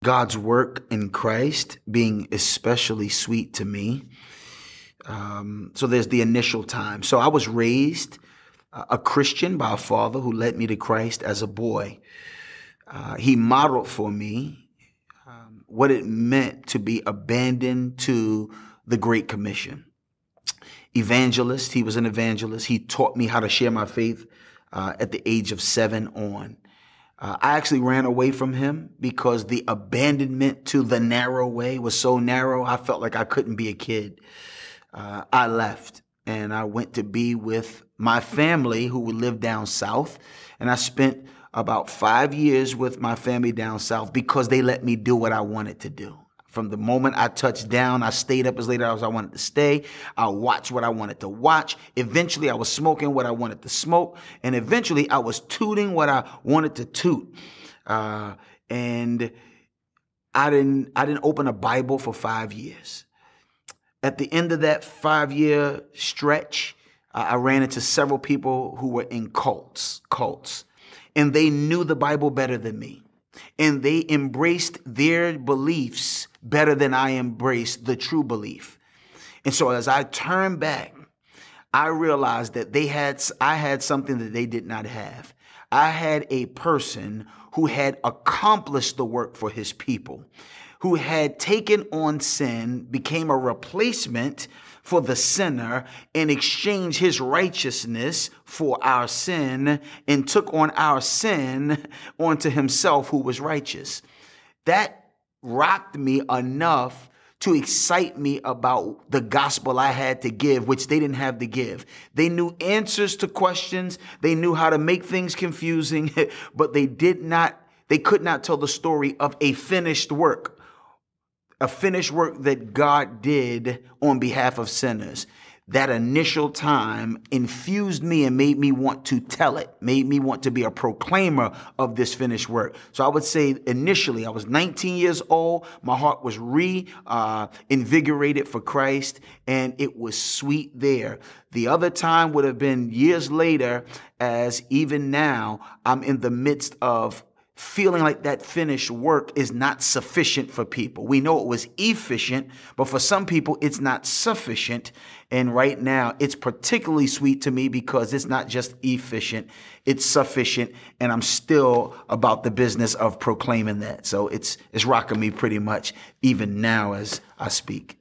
God's work in Christ being especially sweet to me. So there's the initial time. So I was raised a Christian by a father who led me to Christ as a boy. He modeled for me what it meant to be abandoned to the Great Commission. Evangelist, he was an evangelist. He taught me how to share my faith at the age of 7 on. I actually ran away from him because the abandonment to the narrow way was so narrow, I felt like I couldn't be a kid. I left and I went to be with my family who would live down south. And I spent about 5 years with my family down south because they let me do what I wanted to do. From the moment I touched down, I stayed up as late as I wanted to stay. I watched what I wanted to watch. Eventually, I was smoking what I wanted to smoke. And eventually, I was tooting what I wanted to toot. And I didn't open a Bible for 5 years. At the end of that 5-year stretch, I ran into several people who were in cults. And they knew the Bible better than me. And they embraced their beliefs better than I embraced the true belief. And so as I turned back, I realized that I had something that they did not have. I had a person who had accomplished the work for his people, who had taken on sin, became a replacement for the sinner, and exchanged his righteousness for our sin, and took on our sin onto himself who was righteous. That rocked me enough to excite me about the gospel I had to give, which they didn't have to give. They knew answers to questions. They knew how to make things confusing, but they could not tell the story of a finished work that God did on behalf of sinners. That initial time infused me and made me want to tell it, made me want to be a proclaimer of this finished work. So I would say initially I was 19 years old. My heart was invigorated for Christ, and it was sweet there. The other time would have been years later, as even now I'm in the midst of feeling like that finished work is not sufficient for people. We know it was efficient, but for some people, it's not sufficient. And right now, it's particularly sweet to me because it's not just efficient, it's sufficient. And I'm still about the business of proclaiming that. So it's rocking me pretty much even now as I speak.